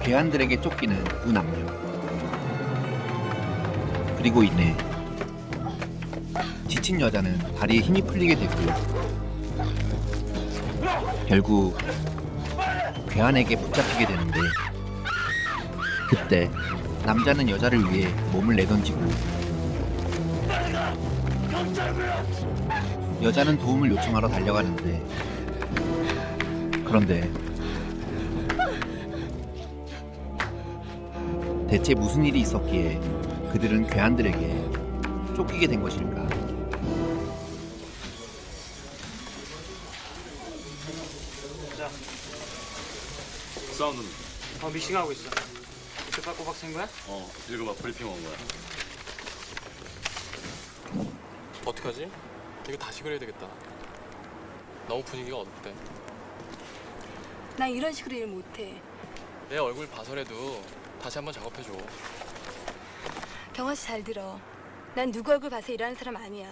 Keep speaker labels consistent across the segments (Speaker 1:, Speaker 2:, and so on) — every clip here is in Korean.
Speaker 1: 괴한들에게 쫓기는 두 남녀. 그리고 이내 지친 여자는 다리에 힘이 풀리게 되고 결국 괴한에게 붙잡히게 되는데, 그때 남자는 여자를 위해 몸을 내던지고 여자는 도움을 요청하러 달려가는데, 그런데 대체 무슨 일이 있었기에 그들은 괴한들에게 쫓기게 된 것일까?
Speaker 2: 사운드는?
Speaker 3: 미싱하고 있어. 이쪽 꼬박 센 거야?
Speaker 2: 읽어봐. 브리핑 온 거야.
Speaker 4: 어떡하지? 이거 다시 그려야 되겠다. 너무 분위기가 어둡대.
Speaker 5: 난 이런 식으로 일 못해.
Speaker 4: 내 얼굴 봐서라도 다시 한번 작업해줘.
Speaker 5: 경화 씨 잘 들어. 난 누구 얼굴 봐서 일하는 사람 아니야.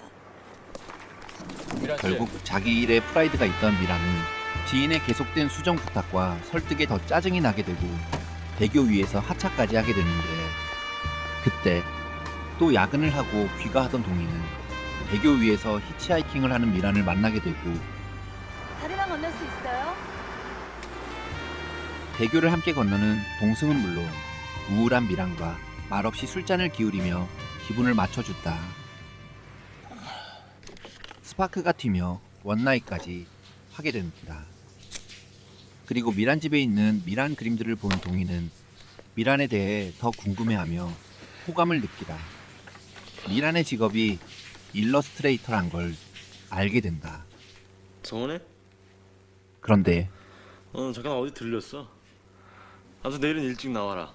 Speaker 4: 미란 씨,
Speaker 1: 결국 자기 일에 프라이드가 있던 미라는 지인의 계속된 수정 부탁과 설득에 더 짜증이 나게 되고 대교 위에서 하차까지 하게 되는데, 그때 또 야근을 하고 귀가하던 동희는 대교 위에서 히치하이킹을 하는 미란을 만나게 되고
Speaker 5: 다리만 건널 수 있어요?
Speaker 1: 대교를 함께 건너는 동승은 물론 우울한 미란과 말없이 술잔을 기울이며 기분을 맞춰줬다. 스파크가 튀며 원나잇까지 하게 됩니다. 그리고 미란 집에 있는 미란 그림들을 본 동희는 미란에 대해 더 궁금해하며 호감을 느끼다. 미란의 직업이 일러스트레이터란 걸 알게 된다.
Speaker 2: 성원해?
Speaker 1: 그런데
Speaker 2: 잠깐 어디 들렸어. 아무튼 내일은 일찍 나와라.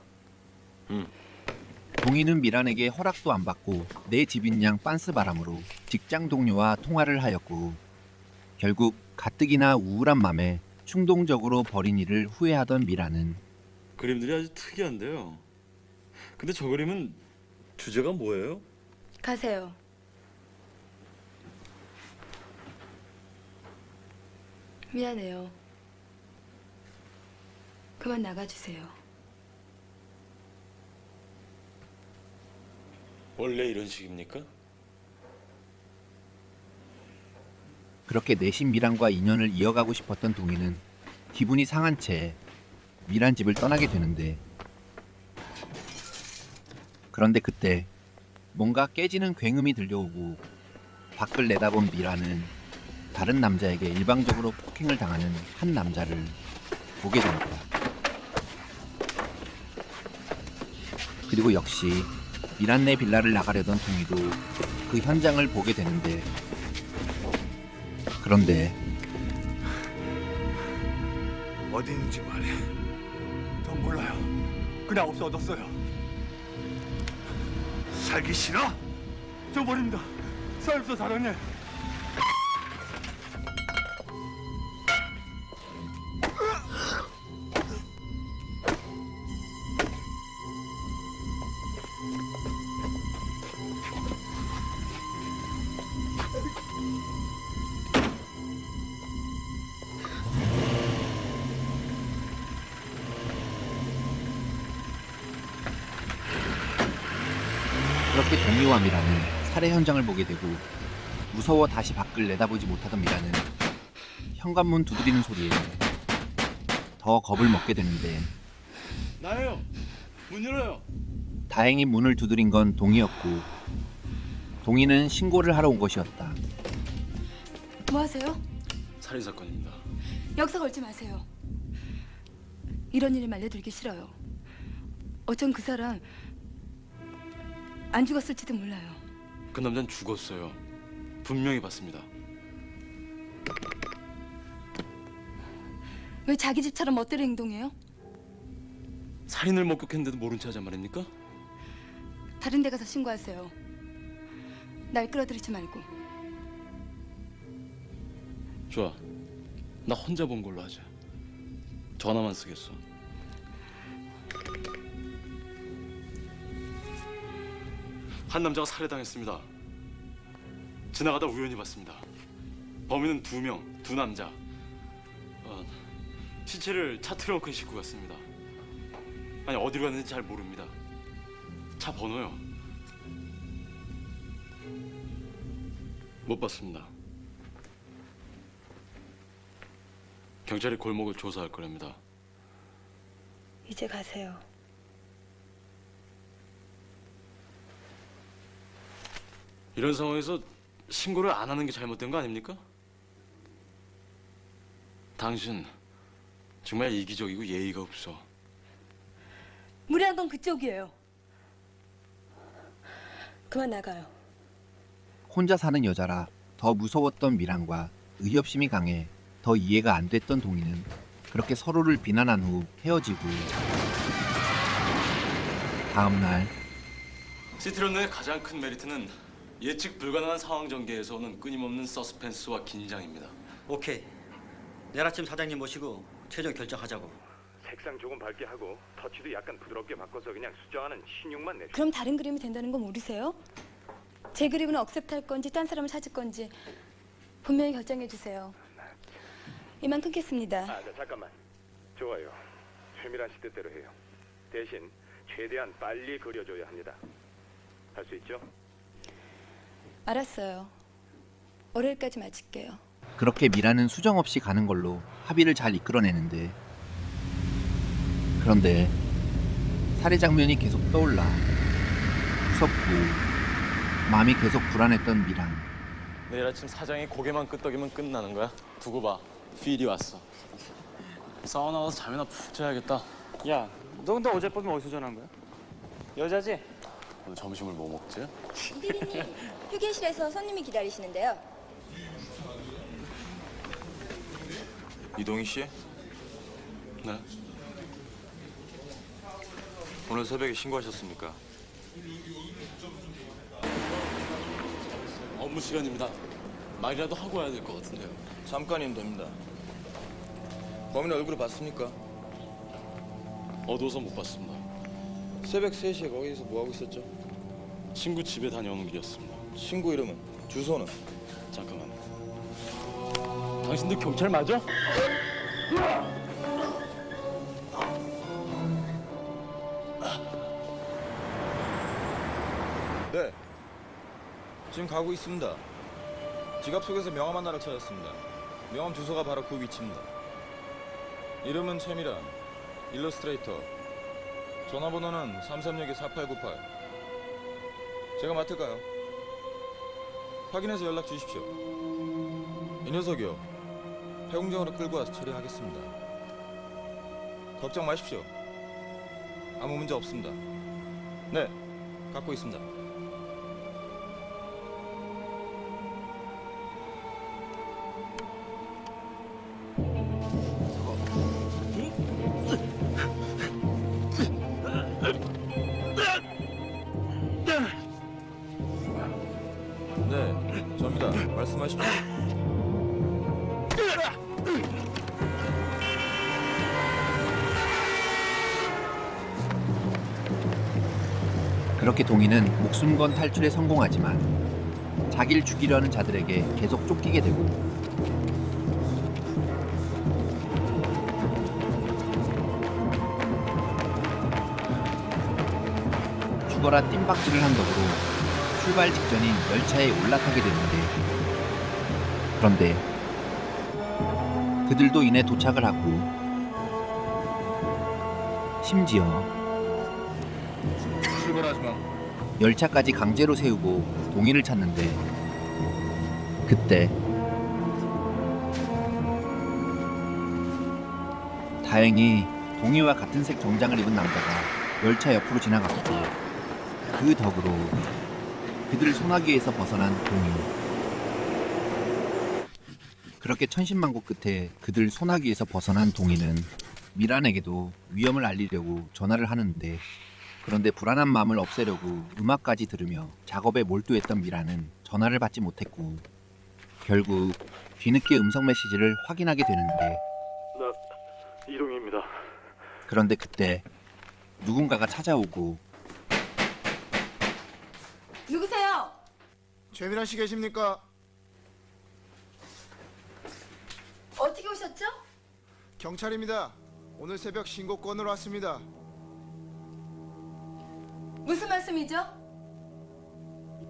Speaker 1: 동희는 미란에게 허락도 안 받고 내 집인 양 빤스 바람으로 직장 동료와 통화를 하였고, 결국 가뜩이나 우울한 맘에 충동적으로 벌인 일을 후회하던 미란은
Speaker 2: 그림들이 아주 특이한데요. 근데 저 그림은 주제가 뭐예요?
Speaker 5: 가세요. 미안해요. 그만 나가주세요.
Speaker 2: 원래 이런 식입니까?
Speaker 1: 그렇게 내심 미란과 인연을 이어가고 싶었던 동희는 기분이 상한 채 미란 집을 떠나게 되는데, 그런데 그때 뭔가 깨지는 굉음이 들려오고 밖을 내다본 미란은 다른 남자에게 일방적으로 폭행을 당하는 한 남자를 보게 됩니다. 그리고 역시 미란네 빌라를 나가려던 동희도 그 현장을 보게 되는데, 그런데
Speaker 6: 어디 있는지 말해. 전 몰라요. 그냥 없어졌어요. 살기 싫어? 저 버립니다. 살면서 사랑해.
Speaker 1: 그렇게 동희와 미란은 살해 현장을 보게 되고, 무서워 다시 밖을 내다보지 못하던 미란은 현관문 두드리는 소리에 더 겁을 먹게 되는데,
Speaker 2: 나예요. 문 열어요.
Speaker 1: 다행히 문을 두드린 건 동희였고, 동희는 신고를 하러 온 것이었다.
Speaker 5: 뭐 하세요?
Speaker 2: 살인 사건입니다.
Speaker 5: 역사 걸지 마세요. 이런 일을 말려들기 싫어요. 어쩜 그 사람 안 죽었을지도 몰라요.
Speaker 2: 그 남자는 죽었어요. 분명히 봤습니다.
Speaker 5: 왜 자기 집처럼 멋대로 행동해요?
Speaker 2: 살인을 목격했는데도 모른 체 하잔 말입니까?
Speaker 5: 다른 데 가서 신고하세요. 날 끌어들이지 말고.
Speaker 2: 좋아. 나 혼자 본 걸로 하자. 전화만 쓰겠어. 한 남자가 살해당했습니다. 지나가다 우연히 봤습니다. 범인은 두 명, 두 남자. 시체를 차 트렁크에 싣고 갔습니다. 아니 어디로 갔는지 잘 모릅니다. 차 번호요. 못 봤습니다. 경찰이 골목을 조사할 거랍니다.
Speaker 7: 이제 가세요.
Speaker 2: 이런 상황에서 신고를 안 하는 게 잘못된 거 아닙니까? 당신 정말 이기적이고 예의가 없어.
Speaker 5: 무례한 건 그쪽이에요.
Speaker 7: 그만 나가요.
Speaker 1: 혼자 사는 여자라 더 무서웠던 미란과 의협심이 강해 더 이해가 안 됐던 동희는 그렇게 서로를 비난한 후 헤어지고 다음 날
Speaker 2: 시트런의 가장 큰 메리트는 예측 불가능한 상황 전개에서 오는 끊임없는 서스펜스와 긴장입니다.
Speaker 3: 오케이. 내일 아침 사장님 모시고 최종 결정하자고.
Speaker 8: 색상 조금 밝게 하고 터치도 약간 부드럽게 바꿔서 그냥 수정하는 신용만 내줘.
Speaker 5: 그럼 다른 그림이 된다는 건 모르세요? 제 그림은 억셉트할 건지 딴 사람을 찾을 건지 분명히 결정해 주세요. 이만 끊겠습니다.
Speaker 8: 잠깐만. 좋아요. 최미란 씨 뜻대로 해요. 대신 최대한 빨리 그려줘야 합니다. 할 수 있죠?
Speaker 5: 알았어요. 월요일까지 마칠게요.
Speaker 1: 그렇게 미란은 수정 없이 가는 걸로 합의를 잘 이끌어내는데 그런데 살해 장면이 계속 떠올라 무섭고 마음이 계속 불안했던 미란.
Speaker 4: 내일 아침 사장이 고개만 끄덕이면 끝나는 거야? 두고 봐. 필이 왔어. 사우나 가서 잠이나 푹 자야겠다.
Speaker 3: 야, 너 근데 어젯밤에 어디서 전화한 거야? 여자지?
Speaker 4: 오늘 점심을 뭐 먹지?
Speaker 7: 피디님, 휴게실에서 손님이 기다리시는데요.
Speaker 9: 이동희 씨?
Speaker 2: 네.
Speaker 9: 오늘 새벽에 신고하셨습니까?
Speaker 4: 업무 시간입니다. 말이라도 하고 와야 될 것 같은데요.
Speaker 9: 잠깐이면 됩니다. 범인 얼굴을 봤습니까?
Speaker 4: 어두워서 못 봤습니다.
Speaker 9: 새벽 3시에 거기서 뭐하고 있었죠?
Speaker 4: 친구 집에 다녀오는 길이었습니다.
Speaker 9: 친구 이름은? 주소는?
Speaker 4: 잠깐만. 당신들 경찰 맞아?
Speaker 9: 네. 지금 가고 있습니다. 지갑 속에서 명함 하나를 찾았습니다. 명함 주소가 바로 그 위치입니다. 이름은 최미란, 일러스트레이터. 전화번호는 3362-4898. 제가 맡을까요? 확인해서 연락 주십시오. 이 녀석이요. 해공장으로 끌고 와서 처리하겠습니다. 걱정 마십시오. 아무 문제 없습니다. 네, 갖고 있습니다. 네, 접니다. 말씀하십시오.
Speaker 1: 그렇게 동희는 목숨 건 탈출에 성공하지만 자기를 죽이려는 자들에게 계속 쫓기게 되고 죽어라 뜀박질을 한 덕으로 출발 직전인 열차에 올라타게 되는데 그런데 그들도 이내 도착을 하고 심지어
Speaker 9: 출발하지 마.
Speaker 1: 열차까지 강제로 세우고 동희를 찾는데 그때 다행히 동희와 같은 색 정장을 입은 남자가 열차 옆으로 지나갔고 그 덕으로 그들 소나기에서 벗어난 동희. 그렇게 천신만고 끝에 그들 소나기에서 벗어난 동희는 미란에게도 위험을 알리려고 전화를 하는데 그런데 불안한 마음을 없애려고 음악까지 들으며 작업에 몰두했던 미란은 전화를 받지 못했고 결국 뒤늦게 음성 메시지를 확인하게 되는데
Speaker 8: 나 이동희입니다.
Speaker 1: 그런데 그때 누군가가 찾아오고
Speaker 5: 누구세요?
Speaker 6: 최미란 씨 계십니까?
Speaker 5: 어떻게 오셨죠?
Speaker 6: 경찰입니다. 오늘 새벽 신고 건으로 왔습니다.
Speaker 5: 무슨 말씀이죠?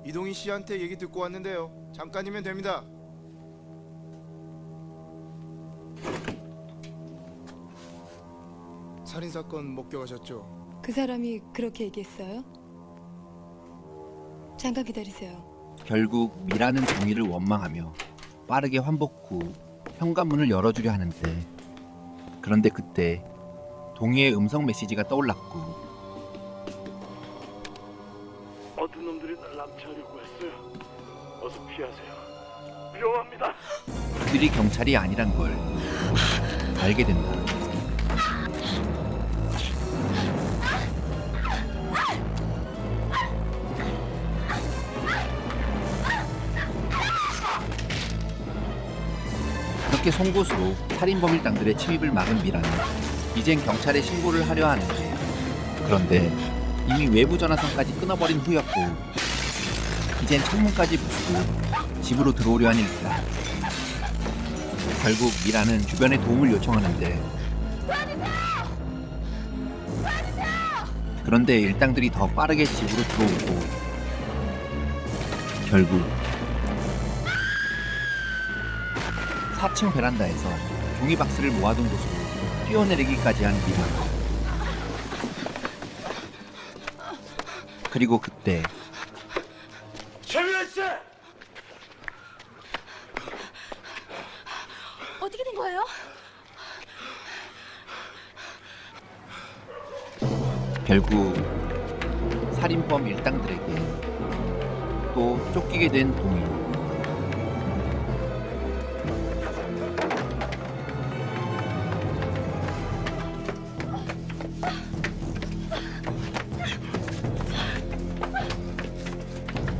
Speaker 9: 이동희 씨한테 얘기 듣고 왔는데요. 잠깐이면 됩니다. 살인 사건 목격하셨죠?
Speaker 5: 그 사람이 그렇게 얘기했어요? 잠깐 기다리세요.
Speaker 1: 결국 미라는 동희를 원망하며 빠르게 환복 후 현관문을 열어주려 하는데, 그런데 그때 동희의 음성 메시지가 떠올랐고
Speaker 8: 어떤 놈들이 날 납치하려고 했어요. 어서 피하세요. 위험합니다.
Speaker 1: 그들이 경찰이 아니란 걸 알게 된다. 그렇게 송곳으로 살인범일당들의 침입을 막은 미라는 이젠 경찰에 신고를 하려 하는데, 그런데 이미 외부 전화선까지 끊어버린 후였고 이젠 창문까지 부수고 집으로 들어오려 하는 일이다. 결국 미라는 주변에 도움을 요청하는데, 그런데 일당들이 더 빠르게 집으로 들어오고 결국 4층 베란다에서 종이박스를 모아둔 곳으로 뛰어내리기까지 한 미라. 그리고 그때
Speaker 8: 최민아 씨!
Speaker 5: 어떻게 된 거예요?
Speaker 1: 결국 살인범 일당들에게 또 쫓기게 된 동희.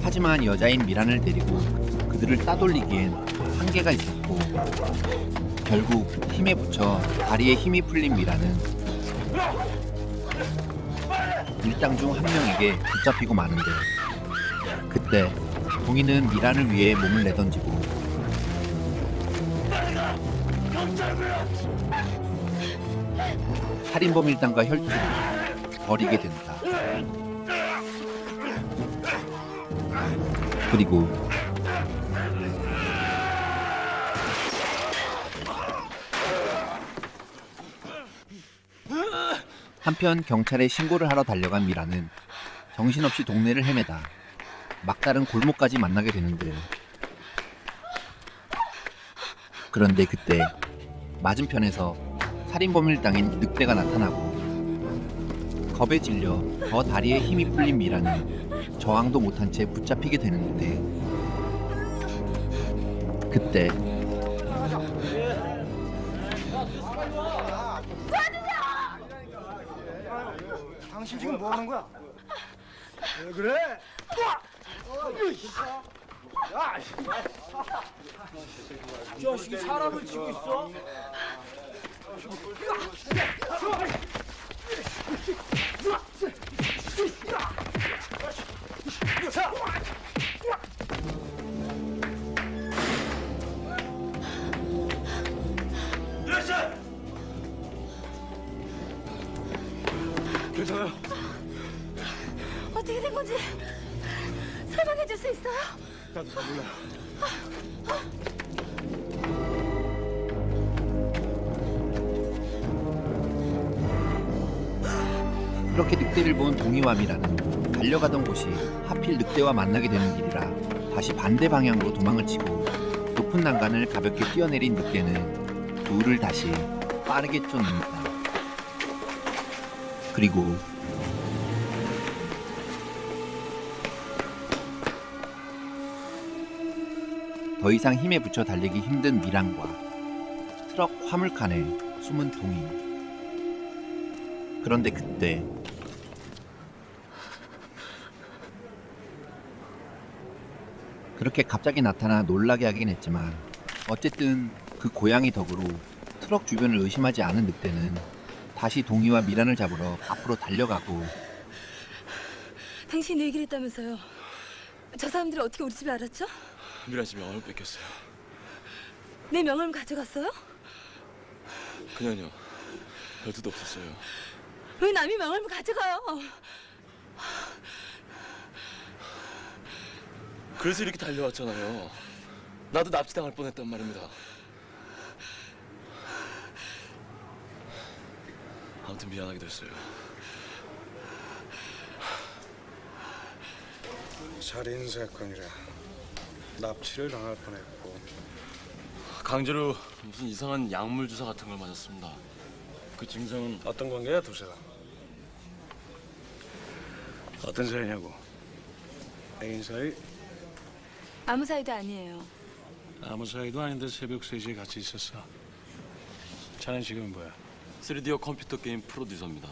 Speaker 1: 하지만 여자인 미란을 데리고 그들을 따돌리기엔 한계가 있었고, 결국 힘에 부쳐 다리에 힘이 풀린 미란은 일당 중 한 명에게 붙잡히고 마는데, 그때 동희는 미란을 위해 몸을 내던지고 살인범 일당과 혈투를 벌이게 된다. 그리고 한편 경찰에 신고를 하러 달려간 미라는 정신없이 동네를 헤매다 막다른 골목까지 만나게 되는데, 그런데 그때 맞은편에서 살인범 일당인 늑대가 나타나고 겁에 질려 더 다리에 힘이 풀린 미라는 저항도 못한 채 붙잡히게 되는데, 그때
Speaker 6: 당신 지금 뭐 하는 거야? 왜 그래? 자식이 사람을 치고 있어?
Speaker 8: 괜찮아요.
Speaker 5: 어떻게 된 건지 설명해 줄 수 있어요?
Speaker 8: 나도 잘 몰라요.
Speaker 1: 그렇게 늑대를 본 동희와 미라는 달려가던 곳이 하필 늑대와 만나게 되는 길이라 다시 반대 방향으로 도망을 치고 높은 난간을 가볍게 뛰어내린 늑대는 둘을 다시 빠르게 쫓는다. 그리고 더 이상 힘에 붙여 달리기 힘든 미란과 트럭 화물칸에 숨은 동희. 그런데 그때 그렇게 갑자기 나타나 놀라게 하긴 했지만, 어쨌든 그 고양이 덕으로 트럭 주변을 의심하지 않은 늑대는 다시 동희와 미란을 잡으러 앞으로 달려가고,
Speaker 5: 당신이 얘기를 했다면서요. 저 사람들이 어떻게 우리 집에 알았죠?
Speaker 2: 미라 씨 명함을 뺏겼어요.
Speaker 5: 내 명함을 가져갔어요?
Speaker 2: 그냥요. 별 뜻도 없었어요.
Speaker 5: 왜 남이 명함을 가져가요?
Speaker 2: 그래서 이렇게 달려왔잖아요. 나도 납치당할 뻔했단 말입니다. 아무튼 미안하게 됐어요.
Speaker 10: 살인 사건이라 납치를 당할 뻔했고.
Speaker 2: 강제로 무슨 이상한 약물 주사 같은 걸 맞았습니다. 그 증상은
Speaker 10: 어떤 관계야 두 사람? 어떤 사이냐고? 애인 사이?
Speaker 5: 아무 사이도 아니에요.
Speaker 10: 아무 사이도 아닌데 새벽 3시에 같이 있었어. 자네 지금은 뭐야?
Speaker 2: 3D어 컴퓨터 게임 프로듀서입니다.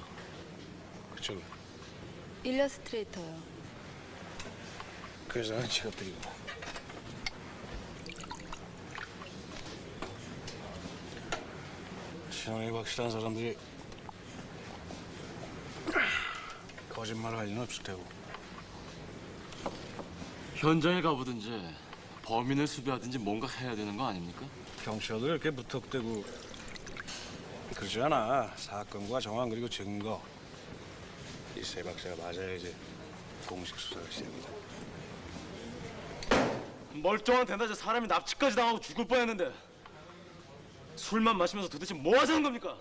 Speaker 10: 그쪽은?
Speaker 5: 일러스트레이터요.
Speaker 10: 그 여자는 직업들이고. 신원이 확실한 사람들이 거짓말을 할 리는 없을 테고.
Speaker 2: 현장에 가보든지 범인을 수배하든지 뭔가 해야 되는 거 아닙니까?
Speaker 10: 경찰도 이렇게 무턱대고 그러지 않아. 사건과 정황 그리고 증거 이 세 박자가 맞아야지 공식 수사가 시작이다.
Speaker 2: 멀쩡한 대낮에 사람이 납치까지 당하고 죽을 뻔했는데 술만 마시면서 도대체 뭐 하자는 겁니까?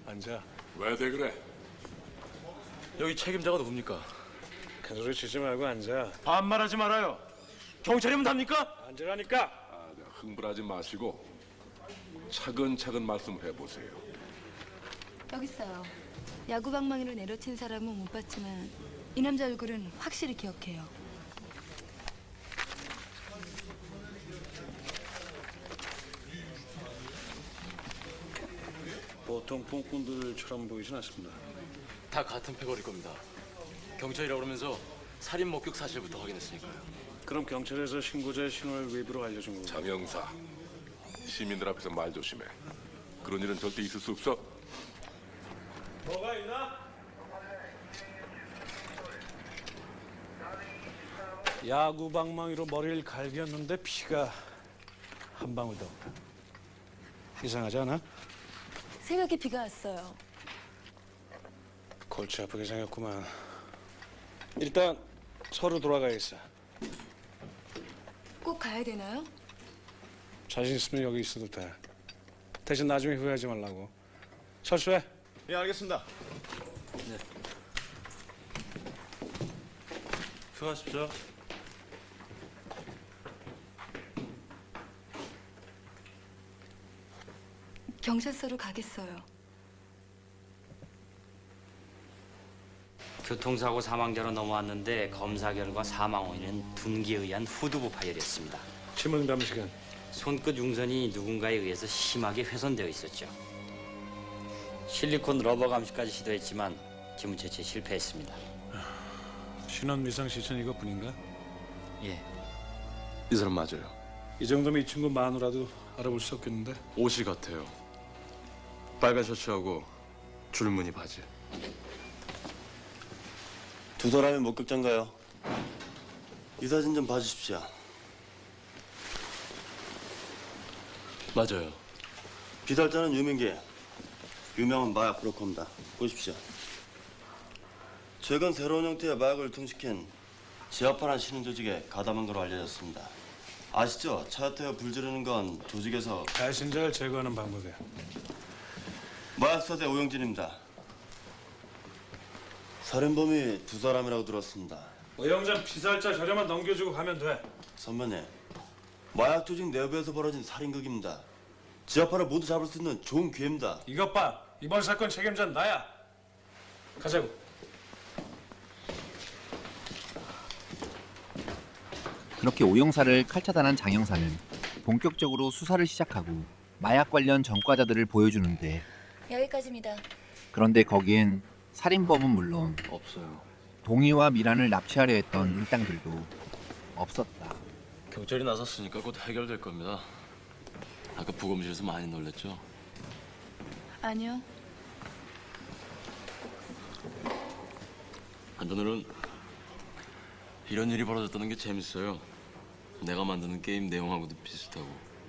Speaker 10: 앉아.
Speaker 2: 왜들 그래? 여기 책임자가 누굽니까?
Speaker 10: 큰 소리 치지 말고 앉아.
Speaker 2: 반말하지 말아요. 경찰이면 답니까?
Speaker 10: 앉으라니까.
Speaker 11: 흥분하지 마시고 차근차근 말씀해 보세요.
Speaker 5: 여기 있어요. 야구 방망이로 내려친 사람은 못 봤지만 이 남자 얼굴은 확실히 기억해요.
Speaker 10: 보통 뽕꾼들처럼 보이진 않습니다.
Speaker 2: 다 같은 패거리일 겁니다. 경찰이라고 그러면서 살인 목격 사실부터 확인했으니까요.
Speaker 10: 그럼 경찰에서 신고자의 신원을 외부로 알려준 거고.
Speaker 11: 장영사, 시민들 앞에서 말 조심해. 그런 일은 절대 있을 수 없어.
Speaker 10: 뭐가 있나? 야구 방망이로 머리를 갈겼는데 피가 한 방울도 없다. 이상하지 않아?
Speaker 5: 새벽에 비가 왔어요.
Speaker 10: 골치 아프게 생겼구만. 일단 서로 돌아가야겠어.
Speaker 5: 꼭 가야 되나요?
Speaker 10: 자신 있으면 여기 있어도 돼. 대신 나중에 후회하지 말라고. 철수해.
Speaker 9: 예, 알겠습니다.
Speaker 10: 수고하십시오.
Speaker 5: 경찰서로 가겠어요.
Speaker 3: 교통사고 사망자로 넘어왔는데 검사 결과 사망 원인은 둔기에 의한 후두부 파열이었습니다.
Speaker 10: 치명담 시간.
Speaker 3: 손끝 융선이 누군가에 의해서 심하게 훼손되어 있었죠. 실리콘 러버 감시까지 시도했지만 지문 채취에 실패했습니다.
Speaker 10: 신원 미상 시천 이것뿐인가?
Speaker 3: 예.
Speaker 2: 이 사람 맞아요.
Speaker 10: 이 정도면 이 친구 마누라도 알아볼 수 없겠는데?
Speaker 2: 옷이 같아요. 빨간 셔츠하고 줄무늬 바지.
Speaker 12: 두 사람이 목격자인가요? 이 사진 좀 봐주십시오.
Speaker 2: 맞아요.
Speaker 12: 비달자는 유민기, 유명한 마약 브로커입니다. 보십시오. 최근 새로운 형태의 마약을 통식한 지하파란 신흥 조직에 가담한 걸로 알려졌습니다. 아시죠? 차 태워 불 지르는 건 조직에서
Speaker 10: 배신자를 제거하는 방법이야.
Speaker 12: 마약 사대 오영진입니다. 살인범이 두 사람이라고 들었습니다.
Speaker 10: 오영장 피살자 자료만 넘겨주고 가면 돼.
Speaker 12: 선배님, 마약 조직 내부에서 벌어진 살인극입니다. 지하파를 모두 잡을 수 있는 좋은 기회입니다.
Speaker 10: 이것 봐. 이번 사건 책임자는 나야. 가자고.
Speaker 1: 그렇게 오영사를 칼차단한 장영사는 본격적으로 수사를 시작하고 마약 관련 전과자들을 보여주는데
Speaker 7: 여기까지입니다.
Speaker 1: 그런데 거기엔 살인범은 물론
Speaker 2: 없어요.
Speaker 1: 동희와 미란을 납치하려 했던 일당들도 없었다.
Speaker 2: 경찰이 나섰으니까 곧 해결될 겁니다. 아까 부검실에서 많이 놀랬죠?
Speaker 5: 아니요.
Speaker 2: 한편으로는 이런 일이 벌어졌다는 게 재밌어요. 내가 만드는 게임 내용하고도 비슷하고.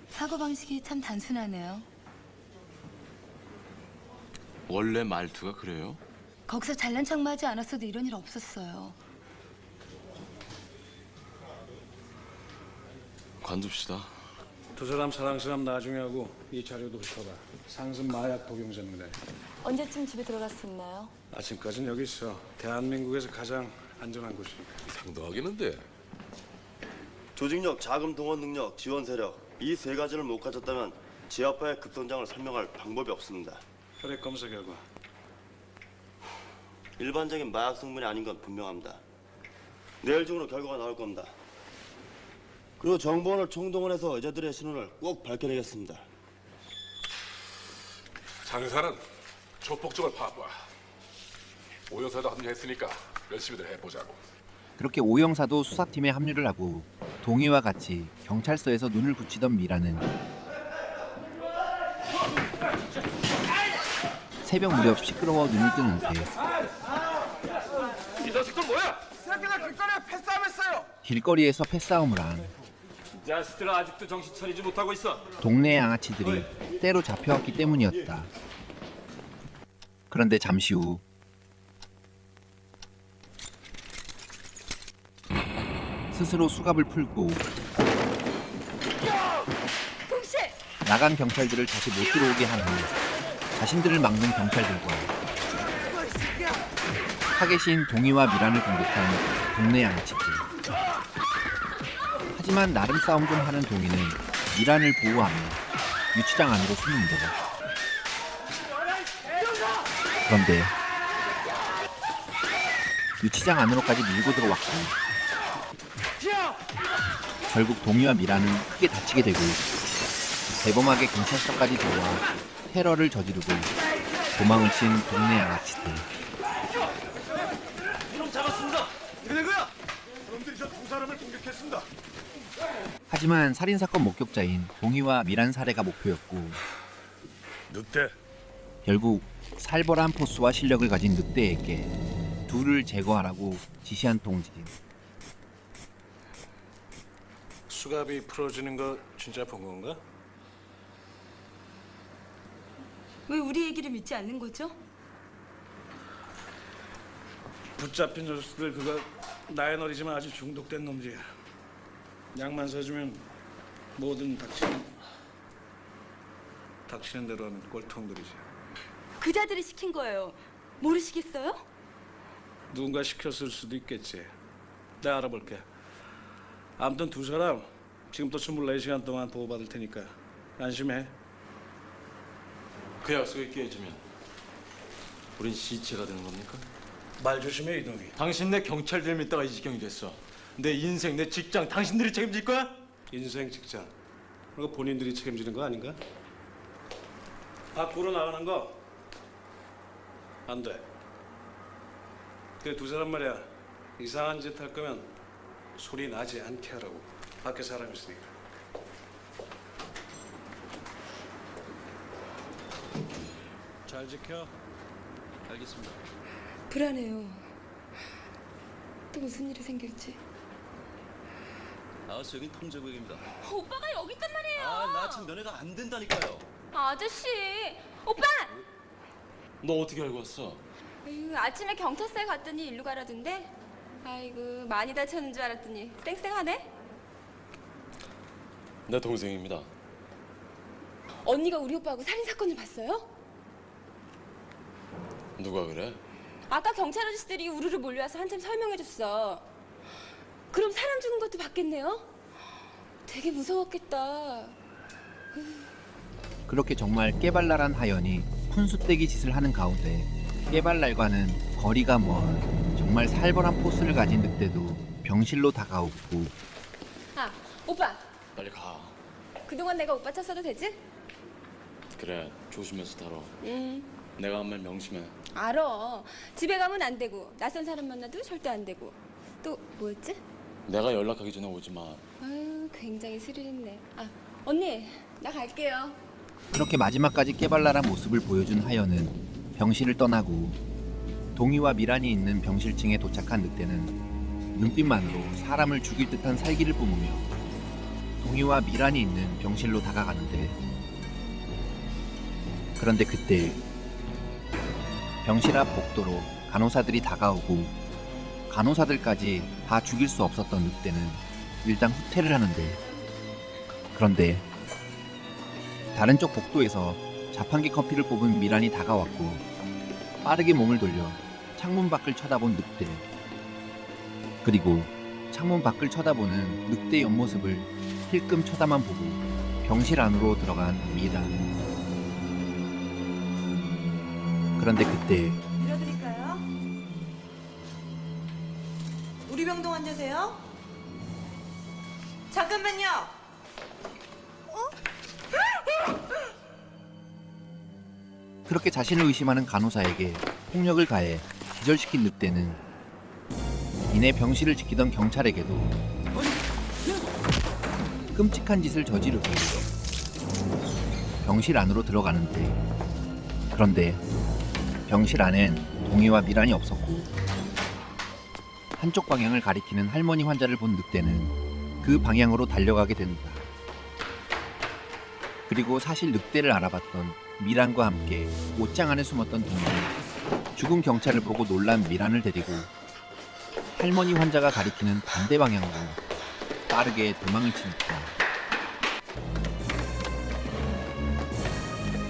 Speaker 5: 사고방식이 참 단순하네요.
Speaker 2: 원래 말투가 그래요?
Speaker 5: 거기서 잘난 척만 하지 않았어도 이런 일 없었어요.
Speaker 2: 관둡시다.
Speaker 10: 두 사람 사랑싸움 나중에 하고 이 자료도 훑어봐. 상습 마약 복용자입니다.
Speaker 5: 언제쯤 집에 들어갈 수 있나요?
Speaker 10: 아침까지는 여기 있어. 대한민국에서 가장 안전한 곳이니까.
Speaker 11: 상도하겠는데.
Speaker 12: 조직력, 자금 동원 능력, 지원 세력 이 세 가지를 못 가졌다면 지아파의 급성장을 설명할 방법이 없습니다.
Speaker 10: 혈액 검사 결과
Speaker 12: 일반적인 마약 성분이 아닌 건 분명합니다. 내일 중으로 결과가 나올 겁니다. 그리고 정보원을 총동원해서 여자들의 신원을 꼭 밝혀내겠습니다.
Speaker 11: 장사는 조폭적을 파봐. 오영사도 합류했으니까 열심히들 해보자고.
Speaker 1: 그렇게 오영사도 수사팀에 합류를 하고 동희와 같이 경찰서에서 눈을 붙이던 미라는 새벽 무렵 시끄러워 눈을 뜨는데
Speaker 6: 이 녀석들 뭐야? 새끼들 길거리에 패싸움했어요.
Speaker 1: 길거리에서 패싸움을 한
Speaker 2: 자식들 아직도 정신 차리지 못하고 있어.
Speaker 1: 동네 양아치들이 때로 잡혀왔기 때문이었다. 그런데 잠시 후 스스로 수갑을 풀고 나간 경찰들을 다시 못 들어오게 한 후 자신들을 막는 경찰들과 타겟인 동희와 미란을 공격한 동네 양아치들. 하지만 나름 싸움 좀 하는 동희는 미란을 보호하며 유치장 안으로 숨는다. 그런데 유치장 안으로까지 밀고 들어왔고 결국 동희와 미란은 크게 다치게 되고 대범하게 경찰서까지 들어와 테러를 저지르고 도망을 친 동네 양아치들.
Speaker 6: 이놈 잡았습니다. 어떻게 된 거야? 놈들이 저 두 사람을 공격했습니다.
Speaker 1: 하지만 살인사건 목격자인 동희와 미란 살해가 목표였고
Speaker 10: 늑대.
Speaker 1: 결국 살벌한 포스와 실력을 가진 늑대에게 둘을 제거하라고 지시한 통지.
Speaker 10: 수갑이 풀어지는 거 진짜 본 건가?
Speaker 5: 왜 우리 얘기를 믿지 않는 거죠?
Speaker 10: 붙잡힌 녀석들 그거 나이 어리지만 아주 중독된 놈들이야. 약만 사주면 뭐든 닥치는 대로 하는 꼴통들이지.
Speaker 5: 그자들이 시킨 거예요. 모르시겠어요?
Speaker 10: 누군가 시켰을 수도 있겠지. 내가 알아볼게. 아무튼 두 사람 지금부터 24시간 동안 보호받을 테니까 안심해.
Speaker 2: 그 약속이 깨지면 우린 시체가 되는 겁니까?
Speaker 10: 말 조심해 이동이.
Speaker 2: 당신 내 경찰들 믿다가 이 지경이 됐어. 내 인생, 내 직장 당신들이 책임질 거야?
Speaker 10: 인생 직장 그거 본인들이 책임지는 거 아닌가? 밖으로 나가는 거 안 돼. 그 두 사람 말이야 이상한 짓 할 거면 소리 나지 않게 하라고. 밖에 사람 있으니까. 잘 지켜. 알겠습니다.
Speaker 5: 불안해요. 또 무슨 일이 생길지.
Speaker 12: 아저씨 여긴 통제구역입니다.
Speaker 5: 오빠가 여기 있단 말이에요.
Speaker 12: 나 지금 면회가 안 된다니까요.
Speaker 5: 아저씨, 오빠!
Speaker 2: 너 어떻게 알고 왔어?
Speaker 5: 아침에 경찰서에 갔더니 일로 가라던데. 아이고 많이 다쳤는 줄 알았더니 쌩쌩하네.
Speaker 2: 내 동생입니다.
Speaker 5: 언니가 우리 오빠하고 살인 사건을 봤어요?
Speaker 2: 누가 그래?
Speaker 5: 아까 경찰 아저씨들이 우르르 몰려와서 한참 설명해줬어. 그럼 사람 죽은 것도 봤겠네요? 되게 무서웠겠다.
Speaker 1: 그렇게 정말 깨발랄한 하연이 푼수떼기 짓을 하는 가운데 깨발랄과는 거리가 먼 정말 살벌한 포스를 가진 늑대도 병실로 다가오고
Speaker 5: 아, 오빠.
Speaker 2: 빨리 가.
Speaker 5: 그동안 내가 오빠 쳤어도 되지?
Speaker 2: 그래, 조심해서 다뤄. 내가 한 말 명심해.
Speaker 5: 알아. 집에 가면 안 되고 낯선 사람 만나도 절대 안 되고. 또 뭐였지?
Speaker 2: 내가 연락하기 전에 오지 마.
Speaker 5: 아유, 굉장히 스릴 있네. 아, 언니, 나 갈게요.
Speaker 1: 그렇게 마지막까지 깨발랄한 모습을 보여준 하연은 병실을 떠나고 동희와 미란이 있는 병실층에 도착한 늑대는 눈빛만으로 사람을 죽일 듯한 살기를 뿜으며 동희와 미란이 있는 병실로 다가가는데 그런데 그때 병실 앞 복도로 간호사들이 다가오고 간호사들까지 다 죽일 수 없었던 늑대는 일단 후퇴를 하는데 그런데 다른 쪽 복도에서 자판기 커피를 뽑은 미란이 다가왔고 빠르게 몸을 돌려 창문 밖을 쳐다본 늑대. 그리고 창문 밖을 쳐다보는 늑대 옆모습을 힐끔 쳐다만 보고 병실 안으로 들어간 미란. 그런데 그때
Speaker 13: 밀어드릴까요? 우리 병동 환자세요? 잠깐만요.
Speaker 1: 그렇게 자신을 의심하는 간호사에게 폭력을 가해 기절시킨 늑대는 이내 병실을 지키던 경찰에게도 끔찍한 짓을 저지르고 병실 안으로 들어가는데, 그런데 병실 안엔 동희와 미란이 없었고 한쪽 방향을 가리키는 할머니 환자를 본 늑대는 그 방향으로 달려가게 된다. 그리고 사실 늑대를 알아봤던 미란과 함께 옷장 안에 숨었던 동희는 죽은 경찰을 보고 놀란 미란을 데리고 할머니 환자가 가리키는 반대 방향으로 빠르게 도망을 치니까.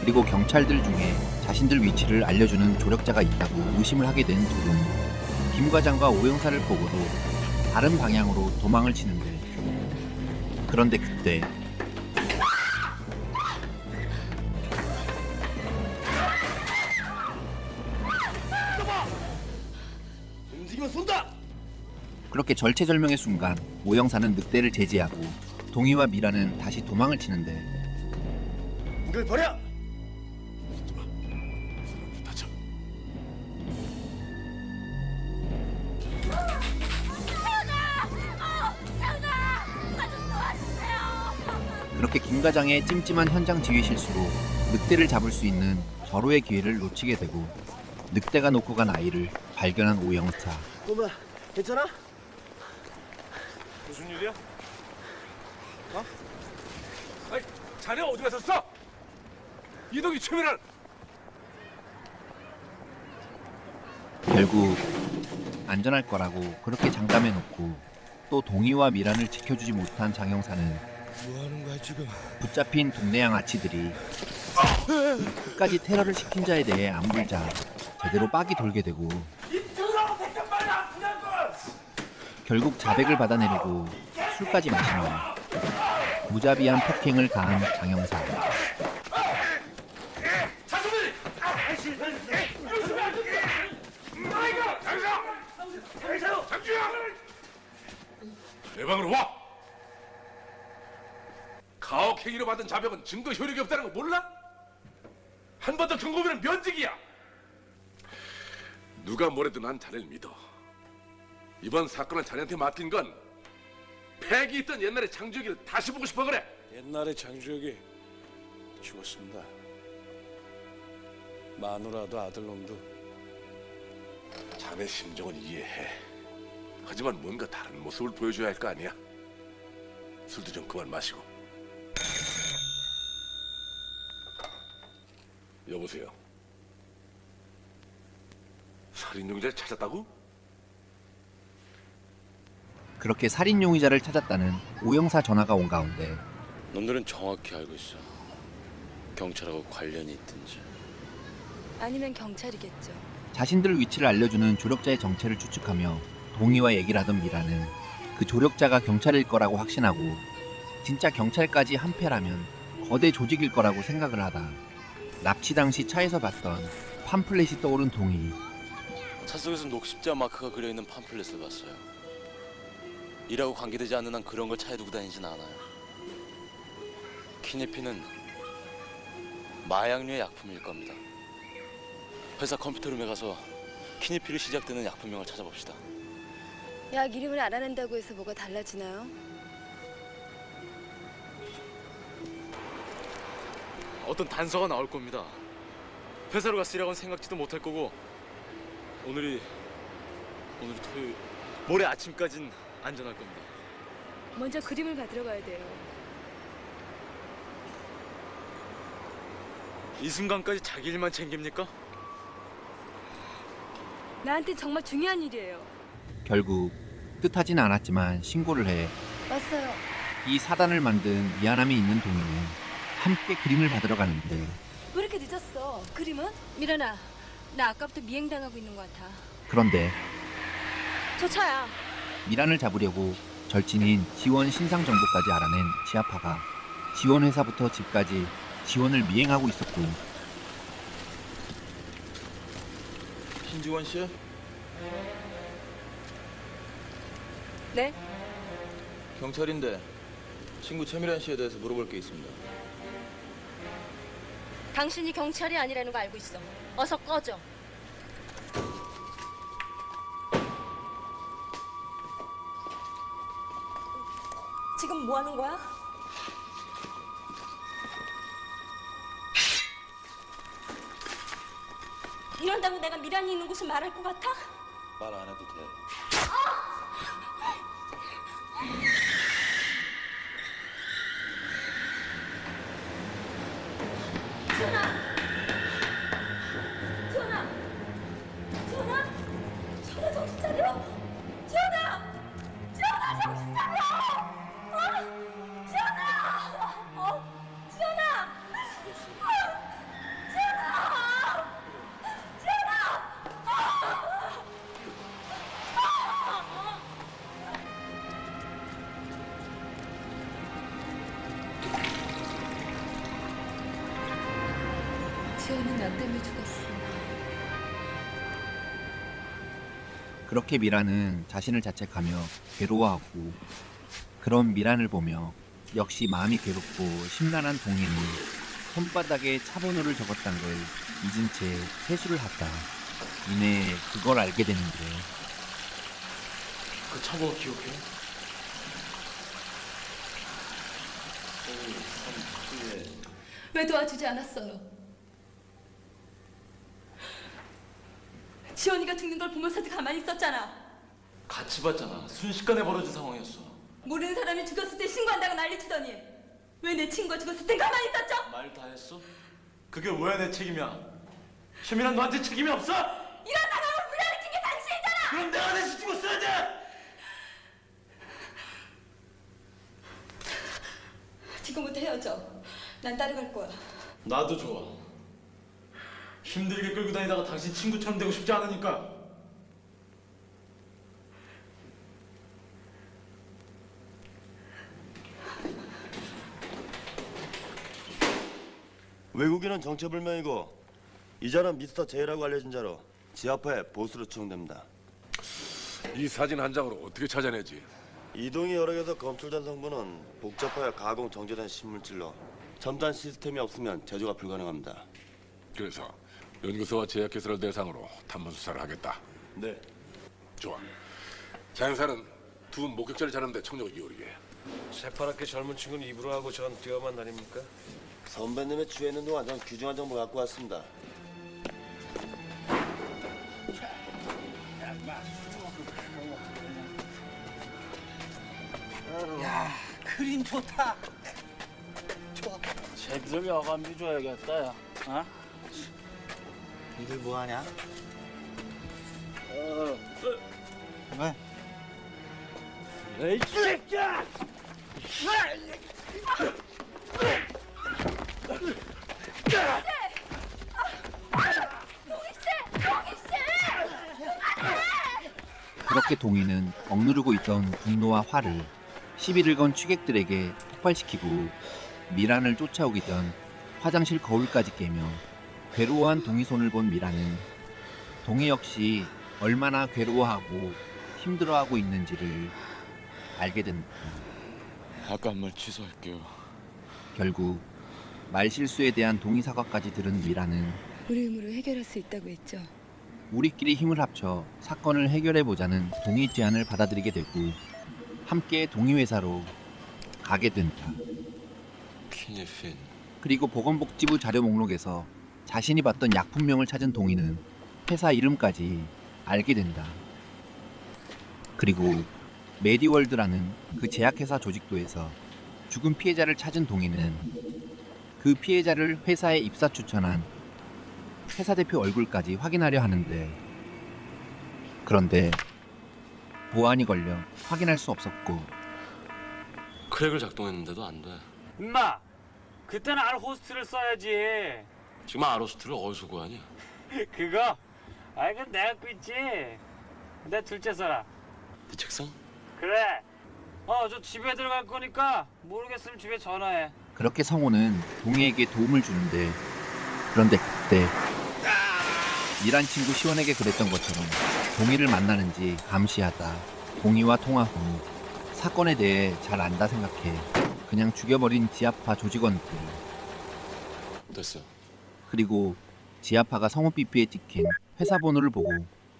Speaker 1: 그리고 경찰들 중에 자신들 위치를 알려주는 조력자가 있다고 의심을 하게 된 둘은 김 과장과 오 형사를 보고도 다른 방향으로 도망을 치는데, 그런데 그때
Speaker 12: 움직이면 쏜다!
Speaker 1: 그렇게 절체절명의 순간 오 형사는 늑대를 제지하고 동희와 미라는 다시 도망을 치는데,
Speaker 12: 이걸 버려!
Speaker 11: 다쳐.
Speaker 1: 그렇게 김 과장의 찜찜한 현장 지휘 실수로 늑대를 잡을 수 있는 절호의 기회를 놓치게 되고 늑대가 놓고 간 아이를 발견한 오 형사.
Speaker 12: 꼬마, 괜찮아?
Speaker 10: 무슨 일이야? 어? 아니, 자네 어디 갔었어? 이동이 최면한.
Speaker 1: 결국 안전할 거라고 그렇게 장담해 놓고 또 동희와 미란을 지켜주지 못한 장 형사는
Speaker 9: 뭐 하는 거야 지금?
Speaker 1: 붙잡힌 동네 양아치들이 끝까지 테러를 시킨 자에 대해 안 물자 제대로 빡이 돌게 되고 결국 자백을 받아내려고 술까지 마시며 무자비한 폭행을 가한 장 형사.
Speaker 11: 내 방으로 와. 가혹행위로 받은 자백은 증거 효력이 없다는 거 몰라? 한 번 더 경고하면 면직이야. 누가 뭐래도 난 자네를 믿어. 이번 사건을 자네한테 맡긴 건 팩이 있던 옛날의 장주혁이를 다시 보고 싶어 그래.
Speaker 10: 옛날에 장주혁이 죽었습니다. 마누라도 아들놈도.
Speaker 11: 자네 심정은 이해해. 하지만 뭔가 다른 모습을 보여줘야 할 거 아니야. 술도 좀 그만 마시고. 여보세요. 살인 용의자를 찾았다고?
Speaker 1: 그렇게 살인 용의자를 찾았다는 오 형사 전화가 온 가운데
Speaker 3: 놈들은 정확히 알고 있어. 경찰하고 관련이 있든지.
Speaker 5: 아니면 경찰이겠죠.
Speaker 1: 자신들 위치를 알려주는 조력자의 정체를 추측하며 동희와 얘기를 하던 미라는 그 조력자가 경찰일 거라고 확신하고 진짜 경찰까지 한패라면 거대 조직일 거라고 생각을 하다 납치 당시 차에서 봤던 팜플렛이 떠오른 동희.
Speaker 4: 차 속에서 녹십자 마크가 그려있는 팜플렛을 봤어요. 일하고 관계되지 않는 한 그런 걸 차에 두고 다니진 않아요. 키니피는 마약류의 약품일 겁니다. 회사 컴퓨터룸에 가서 키니피로 시작되는 약품명을 찾아봅시다.
Speaker 5: 약 이름을 알아낸다고 해서 뭐가 달라지나요?
Speaker 4: 어떤 단서가 나올 겁니다. 회사로 갔으라고는 생각지도 못할 거고 오늘이 토요일, 모레 아침까진 안전할 겁니다.
Speaker 5: 먼저 그림을 받으러 가야 돼요.
Speaker 4: 이 순간까지 자기 일만 챙깁니까?
Speaker 5: 나한테 정말 중요한 일이에요.
Speaker 1: 결국 뜻하진 않았지만 신고를 해
Speaker 5: 왔어요.
Speaker 1: 이 사단을 만든 미안함이 있는 동이는 함께 그림을 받으러 가는데
Speaker 5: 왜 이렇게 늦었어? 그림은? 미란아, 나 아까부터 미행당하고 있는 것 같아.
Speaker 1: 그런데
Speaker 5: 저 차야.
Speaker 1: 미란을 잡으려고 절친인 지원 신상 정보까지 알아낸 지아파가 지원 회사부터 집까지 지원을 미행하고 있었고
Speaker 9: 신지원 씨?
Speaker 5: 네?
Speaker 9: 경찰인데 친구 최미란 씨에 대해서 물어볼 게 있습니다.
Speaker 5: 당신이 경찰이 아니라는 거 알고 있어. 어서 꺼져.
Speaker 7: 지금 뭐 하는 거야?
Speaker 5: 이런다고 내가 미란이 있는 곳을 말할 것 같아?
Speaker 9: 말 안 해도 돼.
Speaker 5: 지원아! 지원아! 지원아! 지원아 정신 차려! 지원아! 지원아 정신 차려! 지원아! 지원아! 지원이 나 때문에 죽었어.
Speaker 1: 그렇게 미란은 자신을 자책하며 괴로워하고 그런 미란을 보며 역시 마음이 괴롭고 심란한 동인이 손바닥에 차번호를 적었단 걸 잊은 채 세수를 하다 이내 그걸 알게 되는데
Speaker 2: 그 차번호 기억해?
Speaker 5: 왜 도와주지 않았어요? 지원이가 죽는 걸 보면서도 가만히 있었잖아.
Speaker 2: 같이 봤잖아. 순식간에 벌어진 상황이었어.
Speaker 5: 모르는 사람이 죽었을 때 신고한다고 난리치더니 왜 내 친구가 죽었을 땐 가만히 있었죠?
Speaker 2: 말 다 했어? 그게 왜 내 책임이야? 최민아 너한테 책임이 없어?
Speaker 5: 이런 상황을 불러일으킨 게 당신이잖아!
Speaker 2: 그럼 내가 대신 죽었어야지!
Speaker 5: 지금부터 헤어져. 난 따라갈 거야.
Speaker 2: 나도 좋아. 힘들게 끌고 다니다가 당신 친구처럼 되고 싶지 않으니까.
Speaker 12: 외국인은 정체불명이고 이자는 미스터 제이라고 알려진 자로 지하파의 보스로 추정됩니다.
Speaker 11: 이 사진 한 장으로 어떻게 찾아내지?
Speaker 12: 이동이 여러 개서 검출된 성분은 복잡하여 가공 정제된 신물질로 첨단 시스템이 없으면 제조가 불가능합니다.
Speaker 11: 그래서 연구소와 제약회사를 대상으로 탐문 수사를 하겠다.
Speaker 12: 네.
Speaker 11: 좋아. 자연사는 두 목격자를 찾는데 청력을 기울이게.
Speaker 10: 새파랗게 젊은 친구는 입으로 하고 전 뛰어만 다닙니까?
Speaker 12: 선배님의 주에 있는 동안 전 귀중한 정보 갖고 왔습니다.
Speaker 14: 야, 그림 좋다. 좋아. 쟤들 여간비 줘야겠다, 야. 어? 니들 뭐하냐? 왜? 에이, 새끼야!
Speaker 1: 그렇게 동희는 억누르고 있던 분노와 화를 시비를 건 취객들에게 폭발시키고 미란을 쫓아오기 전 화장실 거울까지 깨며 괴로워한 동희 손을 본 미란은 동희 역시 얼마나 괴로워하고 힘들어하고 있는지를 알게 된다.
Speaker 4: 아까 한 말 취소할게요.
Speaker 1: 결국 말실수에 대한 동의 사과까지 들은 미라는
Speaker 5: 우리 힘으로 해결할 수 있다고 했죠.
Speaker 1: 우리끼리 힘을 합쳐 사건을 해결해보자는 동의 제안을 받아들이게 되고 함께 동의회사로 가게 된다.
Speaker 4: 피니핀.
Speaker 1: 그리고 보건복지부 자료 목록에서 자신이 봤던 약품명을 찾은 동의는 회사 이름까지 알게 된다. 그리고 메디월드라는 그 제약회사 조직도에서 죽은 피해자를 찾은 동의는 그 피해자를 회사에 입사 추천한 회사 대표 얼굴까지 확인하려 하는데 그런데 보안이 걸려 확인할 수 없었고
Speaker 2: 크랙을 작동했는데도 안 돼.
Speaker 3: 임마, 그때는 알 호스트를 써야지.
Speaker 2: 지금 아로스트를 어디서 구하니?
Speaker 3: 그거? 아이, 그건 내가 갖고 있지. 내 둘째 써라.
Speaker 2: 네 책상?
Speaker 3: 그래. 저 집에 들어갈 거니까 모르겠으면 집에 전화해.
Speaker 1: 그렇게 성호는 동희에게 도움을 주는데, 그런데 그때 미란 친구 시원에게 그랬던 것처럼 동희를 만나는지 감시하다 동희와 통화 후 사건에 대해 잘 안다 생각해 그냥 죽여버린 지아파 조직원들.
Speaker 2: 됐어.
Speaker 1: 그리고 지아파가 성호 삐삐에 찍힌 회사 번호를 보고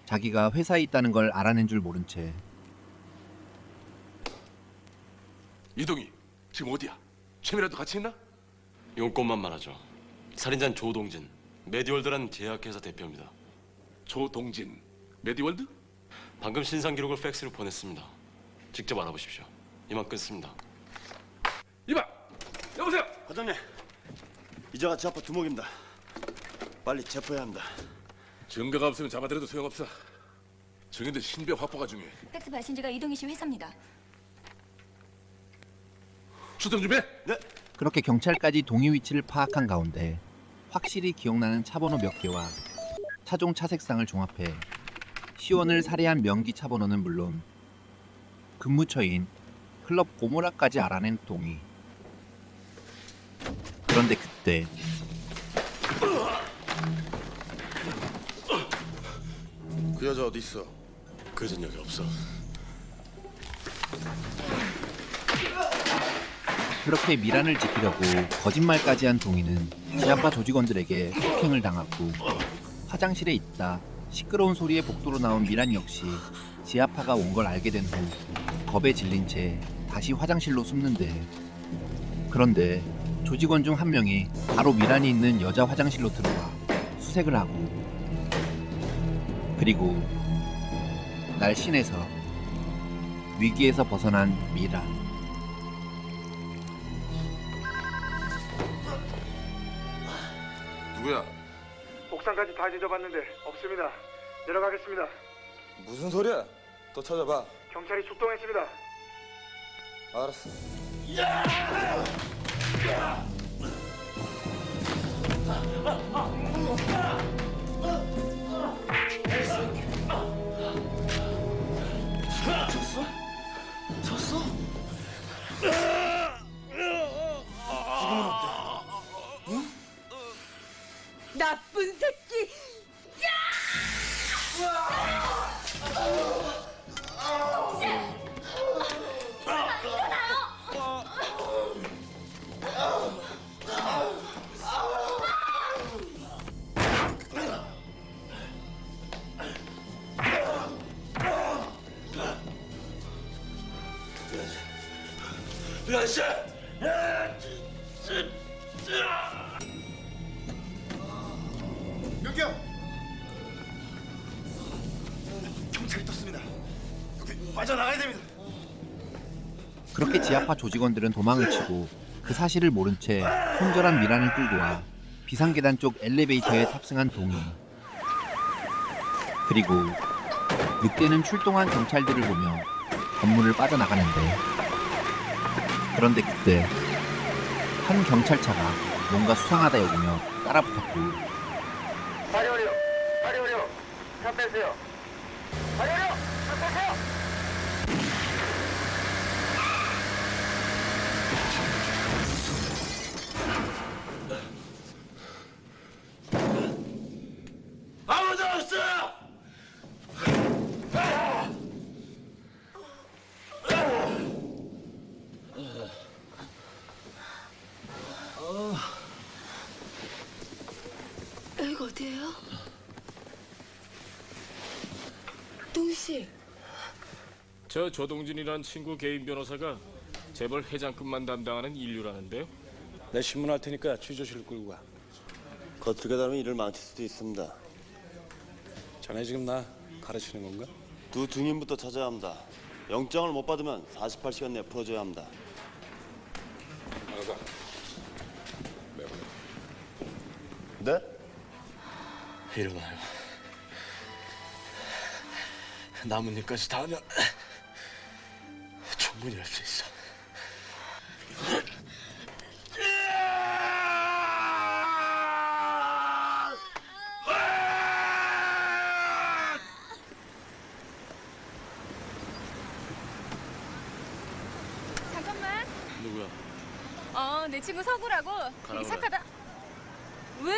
Speaker 1: 자기가 회사에 있다는 걸 알아낸 줄 모른 채
Speaker 11: 이동희 지금 어디야? 최미라도 같이 있나?
Speaker 2: 용건만 말하죠. 살인자는 조동진, 메디월드라는 제약회사 대표입니다.
Speaker 11: 조동진, 메디월드?
Speaker 2: 방금 신상 기록을 팩스로 보냈습니다. 직접 알아보십시오. 이만 끊습니다.
Speaker 11: 이봐! 여보세요!
Speaker 12: 과장님, 이자가 지아파 두목입니다. 빨리 체포해야 합니다.
Speaker 11: 증거가 없으면 잡아들여도 소용없어. 증인들 신변 확보가 중요해.
Speaker 5: 팩스 발신지가 이동희 씨 회사입니다.
Speaker 11: 출동 준비해!
Speaker 12: 네.
Speaker 1: 그렇게 경찰까지 동희 위치를 파악한 가운데 확실히 기억나는 차번호 몇 개와 차종 차색상을 종합해 시원을 살해한 명기 차번호는 물론 근무처인 클럽 고모라까지 알아낸 동희. 그런데 그때
Speaker 9: 그 여자 어디 있어?
Speaker 2: 그 여자는 여기 없어.
Speaker 1: 그렇게 미란을 지키려고 거짓말까지 한 동희는 지아파 조직원들에게 폭행을 당하고 화장실에 있다 시끄러운 소리에 복도로 나온 미란 역시 지아파가 온 걸 알게 된 후 겁에 질린 채 다시 화장실로 숨는데, 그런데 조직원 중 한 명이 바로 미란이 있는 여자 화장실로 들어와 수색을 하고, 그리고 날씬해서 위기에서 벗어난 미란.
Speaker 11: 누구야?
Speaker 6: 옥상까지 다 뒤져봤는데 없습니다. 내려가겠습니다.
Speaker 9: 무슨 소리야? 또 찾아봐.
Speaker 6: 경찰이 출동했습니다.
Speaker 9: 알았어.
Speaker 7: 나쁜 새끼!
Speaker 6: 여기요. 경찰이 떴습니다. 빠져나가야 됩니다.
Speaker 1: 그렇게 지아파 조직원들은 도망을 치고 그 사실을 모른 채 혼절한 미란을 끌고 와 비상계단 쪽 엘리베이터에 탑승한 동희. 그리고 늑대는 출동한 경찰들을 보며 건물을 빠져나가는데, 그런데 그때 한 경찰차가 뭔가 수상하다 여기며 따라붙었고,
Speaker 6: 다리 올려. 다리 올려. 차 빼세요. 다리 올려. 차 빼세요.
Speaker 11: 아무도 없어!
Speaker 5: 여기가 어디예요? 동희 씨.
Speaker 15: 저 조동진이란 친구 개인 변호사가 재벌 회장급만 담당하는 인류라는데요.
Speaker 10: 내 신문할 테니까 취조실 끌고 가.
Speaker 12: 거칠게 다루면 일을 망칠 수도 있습니다.
Speaker 10: 자네 지금 나 가르치는 건가?
Speaker 12: 두 증인부터 찾아야 합니다. 영장을 못 받으면 48시간 내에 풀어줘야 합니다.
Speaker 11: 나가.
Speaker 12: 네?
Speaker 2: 일어나요. 남은 일까지 다 하면 충분히 할 수 있어.
Speaker 16: 내 친구 서구라고. 되게
Speaker 4: 가라,
Speaker 16: 착하다. 왜?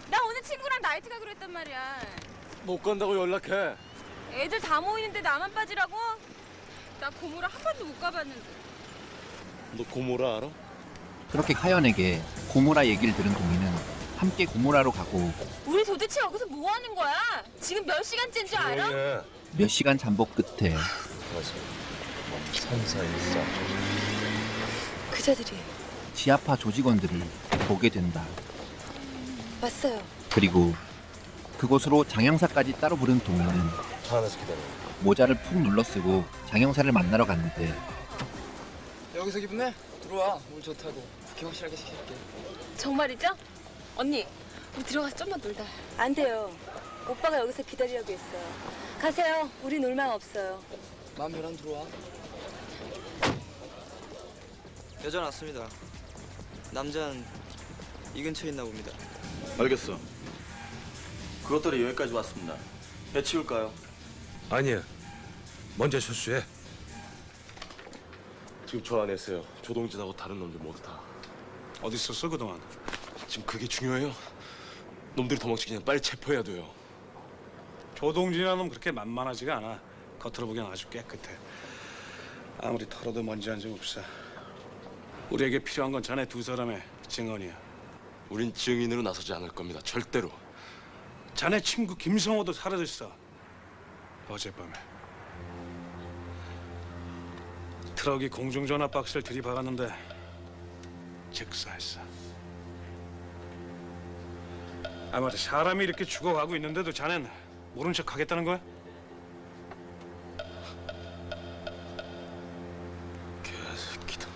Speaker 16: 나 오늘 친구랑 나이트 가기로 했단 말이야.
Speaker 4: 못 간다고 연락해.
Speaker 16: 애들 다 모이는데 나만 빠지라고? 나 고모랑 한 번도 못 가봤는데.
Speaker 4: 너 고모라 알아?
Speaker 1: 그렇게 하연에게 고모라 얘기를 들은 동희는 함께 고모라로 가고
Speaker 16: 우리 도대체 여기서 뭐 하는 거야? 지금 몇 시간째인 줄 알아?
Speaker 1: 몇 시간 잠복 끝에
Speaker 4: 산사일사.
Speaker 5: 그자들이
Speaker 1: 지하파 조직원들을 보게 된다.
Speaker 5: 왔어요.
Speaker 1: 그리고 그곳으로 장영사까지 따로 부른 동희는
Speaker 4: 차 안에서 기다려.
Speaker 1: 모자를 푹 눌러쓰고 장영사를 만나러 갔는데
Speaker 14: 여기서 기분 내? 들어와. 물 좋다고. 부키 확실하게 시킬게.
Speaker 16: 정말이죠? 언니, 우리 들어가서 좀만 놀다.
Speaker 5: 안 돼요. 오빠가 여기서 기다리라고 했어요. 가세요. 우리 놀 마음 없어요.
Speaker 14: 마음대로 안 들어와. 여자 왔습니다. 남자는 이 근처에 있나 봅니다.
Speaker 12: 알겠어. 그것들이 여기까지 왔습니다. 배 치울까요?
Speaker 10: 아니야. 먼저 철수해.
Speaker 4: 지금 저 안에 있어요. 조동진하고 다른 놈들 모두 다.
Speaker 10: 어디 있었어 그동안?
Speaker 4: 지금 그게 중요해요. 놈들이 도망치기 전에 빨리 체포해야 돼요.
Speaker 10: 조동진이라는 놈 그렇게 만만하지가 않아. 겉으로 보기엔 아주 깨끗해. 아무리 털어도 먼지 한 점 없어. 우리에게 필요한 건 자네 두 사람의 증언이야.
Speaker 4: 우린 증인으로 나서지 않을 겁니다. 절대로.
Speaker 10: 자네 친구 김성호도 사라졌어. 어젯밤에. 트럭이 공중전화 박스를 들이박았는데 즉사했어. 아마도 사람이 이렇게 죽어가고 있는데도 자넨 모른 척 하겠다는 거야?
Speaker 4: 개새끼다.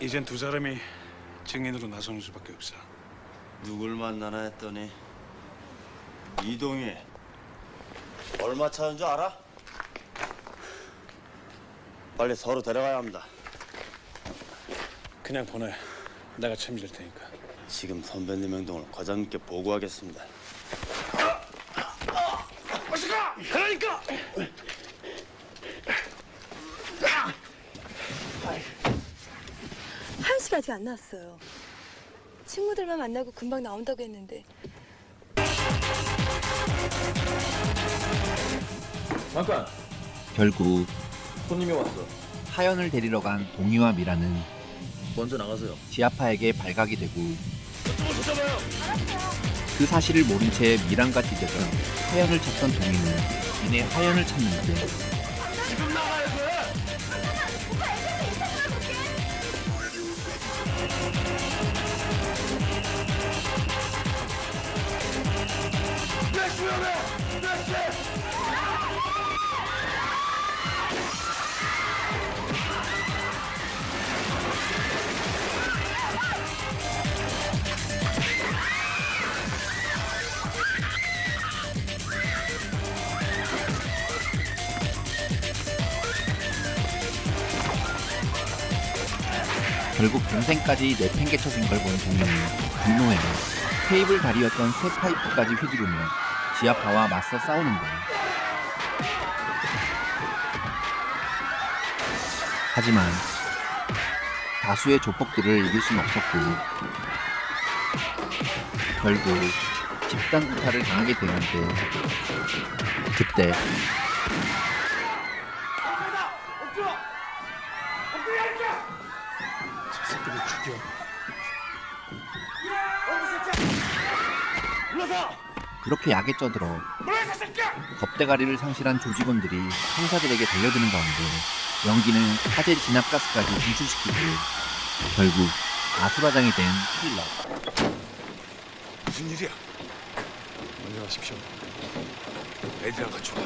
Speaker 10: 이젠 두 사람이 증인으로 나서는 수밖에 없어.
Speaker 12: 누굴 만나나 했더니 이동희. 얼마 차는 줄 알아? 빨리 서로 데려가야 합니다.
Speaker 10: 그냥 보내. 내가 책임질 테니까.
Speaker 12: 지금 선배님 행동을 과장님께 보고하겠습니다.
Speaker 10: 어서 가! 가라니까!
Speaker 5: 하연 씨가 아직 안 나왔어요. 친구들만 만나고 금방 나온다고 했는데.
Speaker 9: 잠깐.
Speaker 1: 결국
Speaker 9: 손님이 왔어.
Speaker 1: 하연을 데리러 간 동희와 미라는
Speaker 9: 먼저 나가세요.
Speaker 1: 지하파에게 발각이 되고 그 사실을 모른 채 미란과 찢어져 하연을 찾던 동희는 이내 하연을 찾는데
Speaker 4: 지금 나가야 돼. 내 수영해. 내 씨.
Speaker 1: 결국 동생까지 내팽개쳐진 걸 본 동희는 분노해 테이블 다리였던 새 파이프까지 휘두르며 지하파와 맞서 싸우는데 하지만 다수의 조폭들을 이길 순 없었고 결국 집단 구타를 당하게 되는데 그때 그렇게 약에 쪄들어 겁대가리를 상실한 조직원들이 형사들에게 달려드는 가운데 연기는 화재 진압가스까지 분출시키고 결국 아수라장이 된 킬러.
Speaker 10: 무슨 일이야? 먼저 가십시오. 애들이랑 같이 와.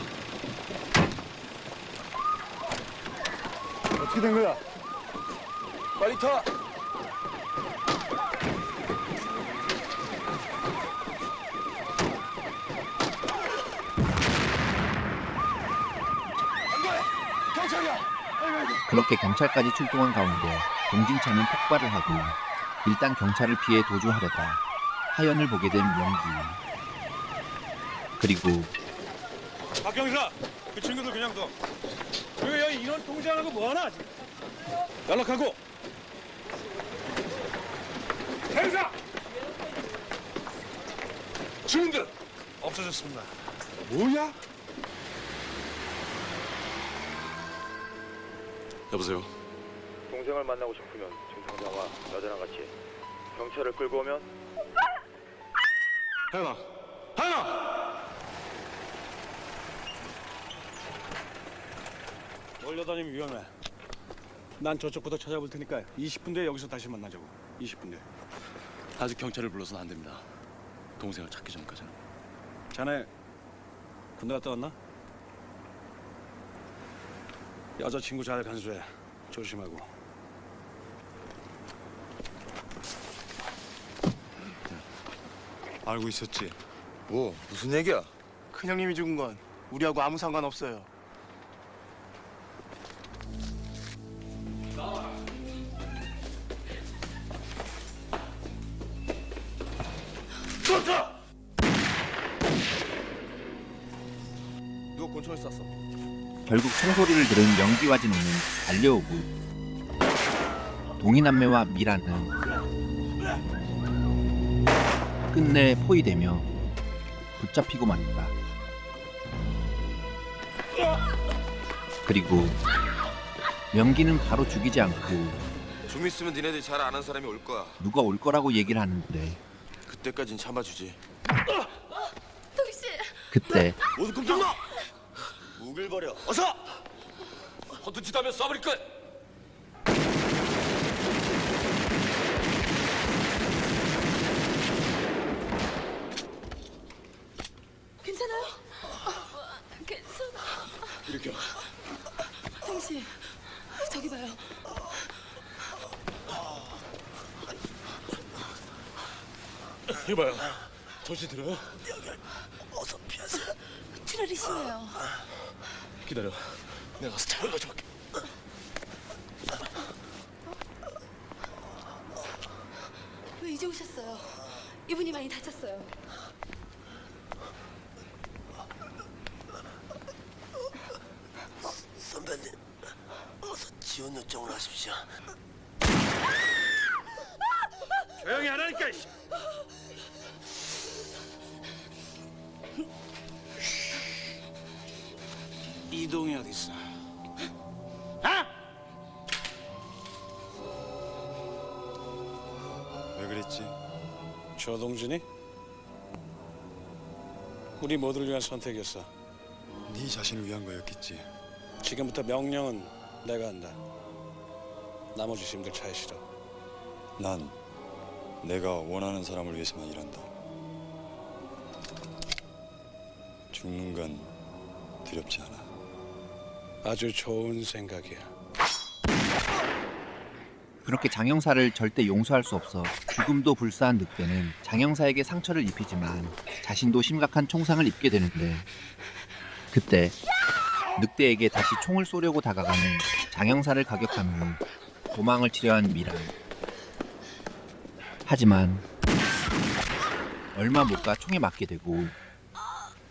Speaker 4: 어떻게 된 거야? 빨리 타.
Speaker 1: 그렇게 경찰까지 출동한 가운데 동진차는 폭발을 하고 일단 경찰을 피해 도주하려다 하연을 보게 된 명기. 그리고
Speaker 10: 박경사, 그 친구들 그냥 둬. 왜 인원 통제하는 거 뭐하나? 연락하고.
Speaker 11: 대장! 주민들
Speaker 10: 없어졌습니다.
Speaker 11: 뭐야?
Speaker 2: 여보세요.
Speaker 8: 동생을 만나고 싶으면 지금 당장 와. 여자랑 같이 경찰을 끌고 오면
Speaker 2: 하연아, 하연아!
Speaker 10: 몰려다니면 위험해. 난 저쪽부터 찾아볼 테니까 20분 뒤에 여기서 다시 만나자고. 20분 뒤에.
Speaker 2: 아직 경찰을 불러서는 안 됩니다. 동생을 찾기 전까지는.
Speaker 10: 자네 군대 갔다 왔나? 여자친구 잘 간수해. 조심하고.
Speaker 9: 알고 있었지? 뭐 무슨 얘기야?
Speaker 14: 큰형님이 죽은 건 우리하고 아무 상관없어요.
Speaker 9: 누가 권총을 쐈어?
Speaker 1: 결국 총소리를 들은 명기와 진호는 달려오고 동이남매와 미라는 끝내 포위되며 붙잡히고 만다. 그리고 명기는 바로 죽이지 않고
Speaker 9: 좀 있으면 니네들이 잘 아는 사람이 올 거야.
Speaker 1: 누가 올 거라고 얘기를 하는데
Speaker 9: 그때까진 참아주지.
Speaker 16: 동씨.
Speaker 1: 그때
Speaker 12: 모두 깜짝 나! 무길 버려. 어서!
Speaker 11: 허튼 짓 하면 쏴버릴 거야.
Speaker 16: 괜찮아요? 괜찮아.
Speaker 2: 일으켜.
Speaker 16: 동씨, 저기 봐요.
Speaker 2: 이봐요. 정신 들어요?
Speaker 12: 어서 피하세요.
Speaker 16: 출혈이 심해요.
Speaker 2: 기다려. 내가 가서 차를 가져올게.
Speaker 16: 왜 이제 오셨어요? 이분이 많이 다쳤어요.
Speaker 12: 선배님, 어서 지원 요청을 하십시오.
Speaker 10: 조용히 하라니까. 이동이 어디 있어?
Speaker 9: 왜 그랬지?
Speaker 10: 조동진이? 우리 모두를 위한 선택이었어.
Speaker 9: 네 자신을 위한 거였겠지.
Speaker 10: 지금부터 명령은 내가 한다. 나머지 짐들 차에 실어.
Speaker 9: 난 내가 원하는 사람을 위해서만 일한다. 죽는 건 두렵지 않아.
Speaker 10: 아주 좋은 생각이야.
Speaker 1: 그렇게 장영사를 절대 용서할 수 없어 죽음도 불사한 늑대는 장영사에게 상처를 입히지만 자신도 심각한 총상을 입게 되는데 그때 늑대에게 다시 총을 쏘려고 다가가는 장영사를 가격한 후 도망을 치려 한 미란. 하지만 얼마 못 가 총에 맞게 되고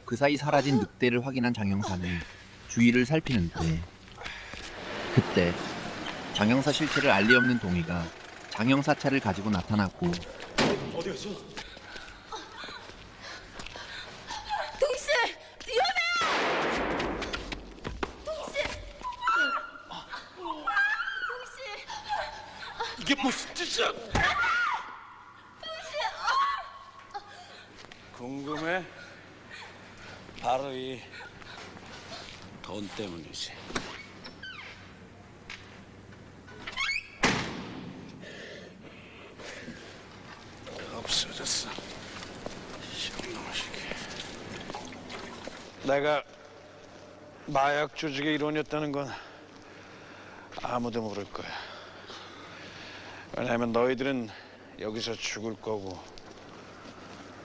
Speaker 1: 그 사이 사라진 늑대를 확인한 장영사는 주위를 살피는데 그때 장영사 실체를 알 리 없는 동희가 장영사 차를 가지고 나타나고
Speaker 2: 어디 갔어?
Speaker 16: 동씨, 위험해요! 동씨! 동씨!
Speaker 2: 이게 무슨 짓이야?
Speaker 10: 궁금해? 바로 이 돈 때문이지. 없어졌어. 이놈의 새끼. 내가 마약 조직의 일원이었다는 건 아무도 모를 거야. 왜냐하면 너희들은 여기서 죽을 거고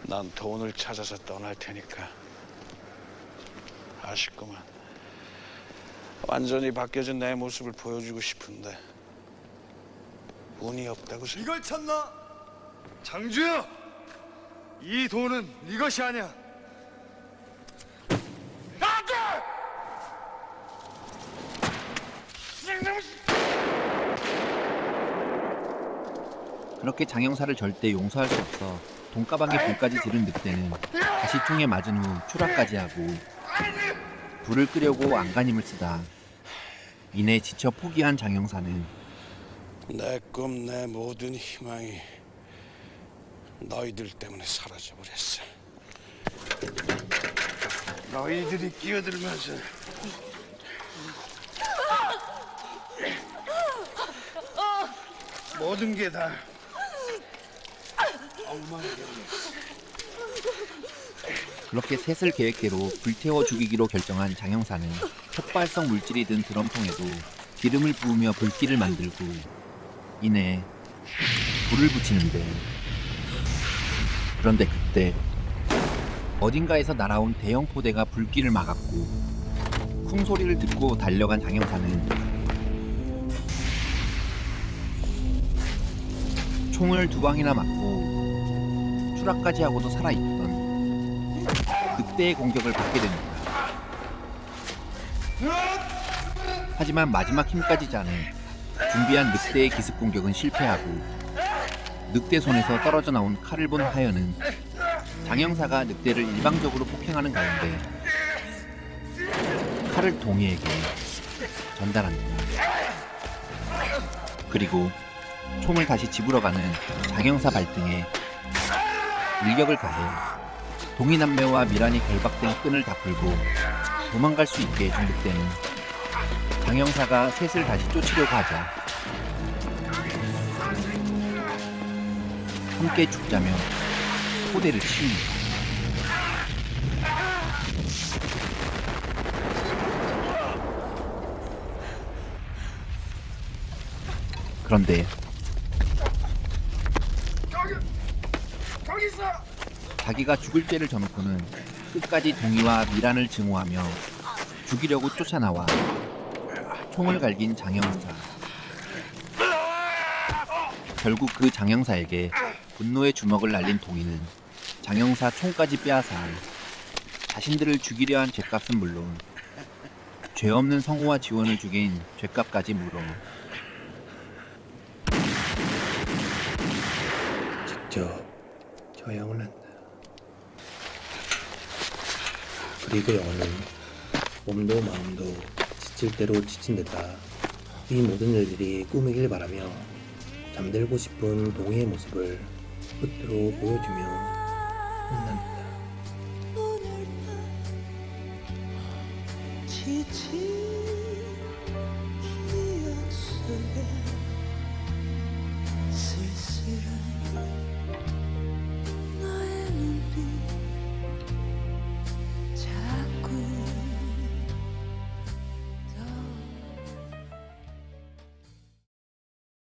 Speaker 10: 난 돈을 찾아서 떠날 테니까. 아쉽구만. 완전히 바뀌어진 내 모습을 보여주고 싶은데 운이 없다고 생각.
Speaker 14: 이걸 찾나? 장주야! 이 돈은 네 것이 아니야.
Speaker 10: 안 돼!
Speaker 1: 그렇게 장영사를 절대 용서할 수 없어 돈가방에 불까지 지른 늑대는 다시 총에 맞은 후 추락까지 하고 불을 끄려고 안간힘을 쓰다 이내 지쳐 포기한 장영사는
Speaker 10: 내 꿈, 내 모든 희망이 너희들 때문에 사라져버렸어. 너희들이 끼어들면서 모든 게 다 엉망이었어.
Speaker 1: 그렇게 셋을 계획대로 불태워 죽이기로 결정한 장영사는 촉발성 물질이 든 드럼통에도 기름을 부으며 불길을 만들고 이내 불을 붙이는데 그런데 그때 어딘가에서 날아온 대형 포대가 불길을 막았고 쿵 소리를 듣고 달려간 장영사는 총을 2방이나 맞고 추락까지 하고도 살아있던 늑대의 공격을 받게 됩니다. 하지만 마지막 힘까지 짜내 준비한 늑대의 기습 공격은 실패하고 늑대 손에서 떨어져 나온 칼을 본 하연은 장영사가 늑대를 일방적으로 폭행하는 가운데 칼을 동희에게 전달합니다. 그리고 총을 다시 집으러 가는 장영사 발등에 일격을 가해 동희남매와 미란이 결박된 끈을 다 풀고 도망갈 수 있게 해준 늑대는 장영사가 셋을 다시 쫓으려고 하자 함께 죽자며 포대를 치웁니다. 그런데 자기가 죽을 죄를 져놓고는 끝까지 동희와 미란을 증오하며 죽이려고 쫓아나와 총을 갈긴 장영사. 결국 그 장영사에게 분노의 주먹을 날린 동희는 장영사 총까지 빼앗아 자신들을 죽이려 한 죗값은 물론 죄 없는 성호와 지원을 죽인 죗값까지 물어
Speaker 17: 직접 저 영을 한다. 그리고 영혼은 몸도 마음도 지칠 대로 지친 데다 이 모든 일들이 꿈이길 바라며 잠들고 싶은 동희의 모습을 끝으로 보여주며 끝난다.
Speaker 18: 지친